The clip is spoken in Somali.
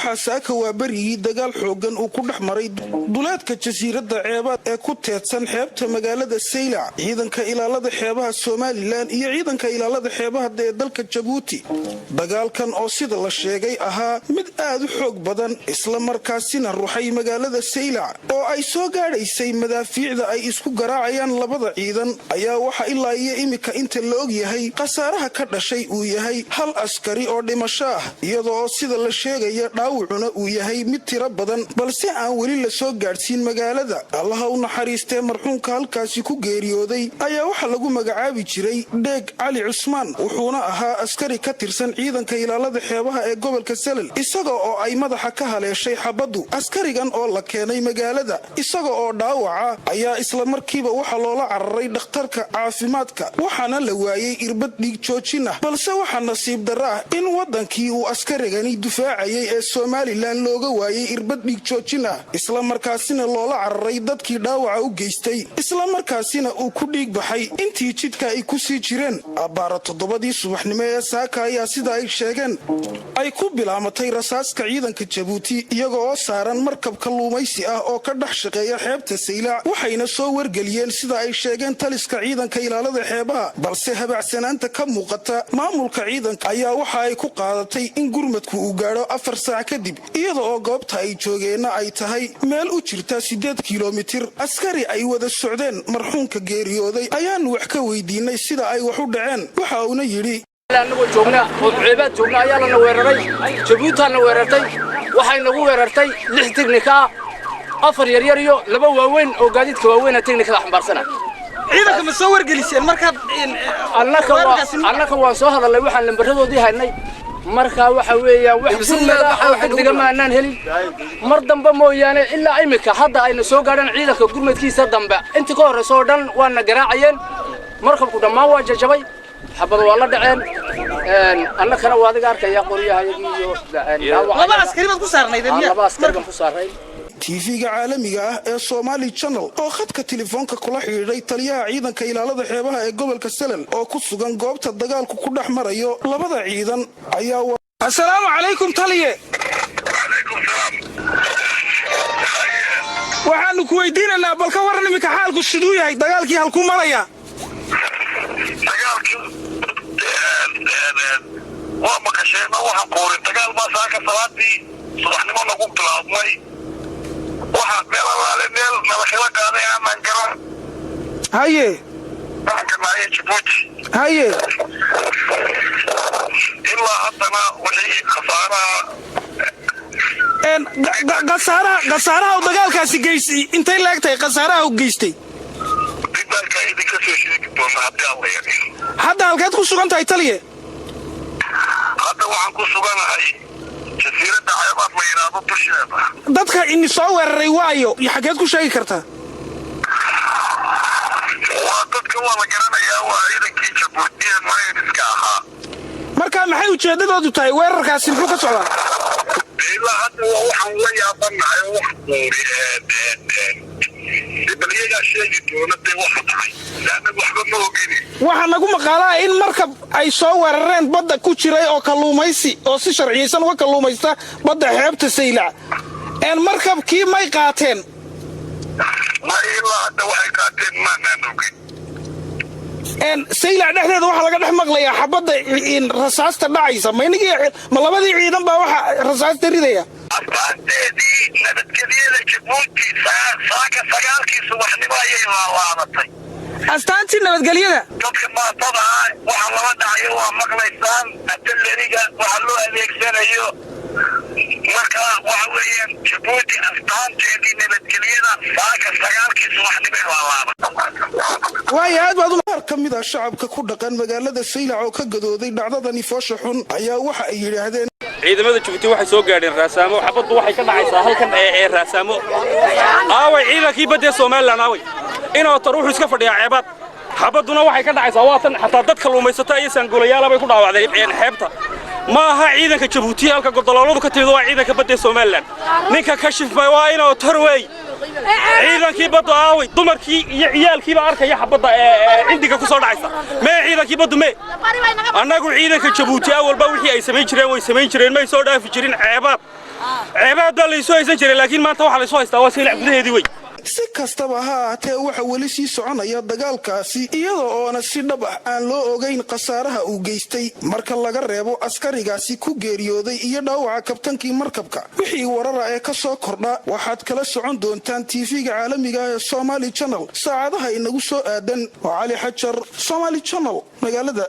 waxaa saaka waabarigii dagaal xoogan uu ku dhex maray duleedka jasiiradda ceebaad ee ku teedsan xeebta magaalada saylac ciidanka ilaalada xeebaha somalilan iyo ciidanka ilaalada xeebaha ee dalka jabuuti. dagaalkan oo sida la sheegay ahaa mid aad u xoog badan isla markaasina ruxay magaalada saylac oo ay soo gaadhaysay madaafiicda ay isku garaacayaan labada ciidan ayaa waxa ilaa iyo imika inta la og yahay khasaaraha ka dhashay uu yahay hal askari oo dhimasho ah iyadoo sida la sheegaya dhaawacuna uu yahay mid tiro badan balse aan weli la soo gaadhsiin magaalada. allaha u naxariistee marxuumka halkaasi ku geeriyooday ayaa waxaa lagu magacaabi jiray dheeg cali cusmaan wuxuuna ahaa askari ka tirsan ciidanka ilaalada xeebaha ee gobolka salel isaga oo ay madaxa ka haleeshay xabaddu. askarigan oo la keenay magaalada isaga oo dhaawaca ayaa isla markiiba waxaa loola cararay dhakhtarka caafimaadka waxaana la waayey irbad dhiig joojin ah balse waxaa nasiib darro ah in waddankii uu askarigani dufaacayay ee somalilan looga waayey irbad dhiig joojin ah isla markaasina loola cararay dadkii dhaawaca u geystay isla markaasina uu ku dhiig baxay intii jidka ay ku sii jireen. abbaara 7 subaxnimo ee saaka ayaa sida ay sheegeen ay ku bilaamatay rasaaska ciidanka jabuuti iyaga oo saaran markab kalluumaysi ah oo ka dhex shaqeeya xeebta saylac waxayna soo wargeliyeen sida ay sheegeen taliska ciidanka ilaalada xeebaha balse habacsanaanta ka muuqata maamulka ciidanka ayaa waxa ay ku qaadatay in gurmadku uu gaadho 4 saac kadib iyada oo goobta ay joogeenna ay tahay meel u jirta 8 kilomitir. askari ay wada socdeen marxuumka geeriyooday ayaanu wax ka weydiinay sida ay wax u dhaceen waxa uuna yidhi anagoo joogna oo ceebaad joogna ayaa lana weeraray jabuutaana weerartay waxay nagu weerartay 6 tiknika 4 yaryar iyo 2 waaweyn oo gaadiidka waaweyn tiknikada xambaarsana. ciidanka ma soo wargeliseen markaad annaka waan soo hadalay waxaan lambarradoodii haynay markaa waxa weeyaan wax degdega ma aanaan helin mar dambe mooyaane ilaa imika hadda ayna soo gaadhaan ciidanka gurmadkiisa dambe intii ka horreysa oo dhan waana garaacayeen markabku dhammaan waa jajabay xabad waa la dhaceen annakana waa adiga arkaya qoryahayagii iyo laba askari baad ku saarnaydeen laba askari baan ku saarnay. TV-ga caalamiga ah ee Somali Channel oo khadka telefoonka kula xiriiray taliyaha ciidanka ilaalada xeebaha ee gobolka Salel oo ku sugan goobta dagaalku ku dhex marayo labada ciidan ayaa assalaamu calaykum taliye. waxaanu ku weydiinaynaa bal ka waran imika xaalku siduu yahay dagaalkii halku maraya waa maqashayna waxa qorin dagaal ma saaka salaadii subaxnimo lagu bilaabmay waxa meel nala kala qaaday aan garan haye kanaay Djibouti haye ilaa haddana wixii khasaaraha dagaalkaasi geystay intay laagtay khasaaraha uu geystay dagaalka idinka soo sheegi doona haddii alla yidhi. hadda halkeed ku sugan tahay taliye? hadda waxaan ku suganahay jasiiradda ceebaad la yidhaahdo dusheeda. dadka ini soo weeraray waayo xageed ku sheegi kartaa? waa dadka waa la garanayaa waa ciidankii Jabuuti ee maraykanka ahaa. marka maxay ujeedadoodu tahay weerarkaasi muxuu ka socdaa? ilaa hadda waxaan la yaabanahay wax dibaliyaga sheegi doona dee waxa dhacay laana waxba ma ogini. waxaa nagu maqaalaa in markab ay soo weerareen badda ku jiray oo kalluumaysi oo si sharciyeysan uga kalluumaysta badda xeebta saylac markabkii may qaateen ma ilaa hadda waxay qaateen maanaan ogin. saylac dhexdeeda waxaa laga dhex maqlayaa xabadda rasaasta dhacaysa ma labadii ciidan baa waxa rasaasta ridaya astaanteedii nabadgelyada Djibouti saaka 9 subaxnimo ayay laalaabatay astaantii nabadgelyada dadka maatada waxa laba dhacayo waa maqlaysaan artilleriga waxa loo adeegsanayo marka waxa weeyaan Djibouti astaanteedii nabadgelyada saaka 9 subaxnimo laalaabatay. waayo aad baad qaar ka mid ah shacabka ku dhaqan magaalada saylac oo ka gadooday dhacdadani foosha xun ayaa waxa ay yidhaahdeen ciidamada Djibouti waxay soo gaadheen raasaamo xabaddu waxay ka dhacaysaa halkan ee raasaamo aaway ciidankii badda Soomaaliland aaway inoo taruux iska fadhiya ceebaad xabadduna waxay ka dhacaysaa waatan xataa dadka luumaysato ay saangulayaal bay ku dhaawacday xeebta ma aha ciidanka Djibouti halka gordolooladu ka timid waa ciidanka badda Soomaaliland ninka ka shifmay waa inoo tarway ciidankii baddu aaway dumarkii iyo ciyaalkiiba arkaya xabadda cindiga ku soo dhacaysa mee ciidankii baddu mee annagu ciidanka Jabuuti awalba wixii ay samayn jireen way samayn jireen may soo dhaafi jirin ceebaad baa la soo haysan jiray laakiin maanta waxa la soo haystaa waa Saylac gudaheedii way si kastaba ha ahaatee waxa weli sii soconaya dagaalkaasi iyadoo oona si dhab ah aan loo ogayn khasaaraha uu geystay marka laga reebo askarigaasi ku geeriyooday iyo dhaawaca kabtankii markabka wixii warara ee ka soo kordha waxaad kala socon doontaan TV-ga caalamiga ee Somali Channel saacadaha inagu soo aadan waa Cali Xajar Somali Channel magaalada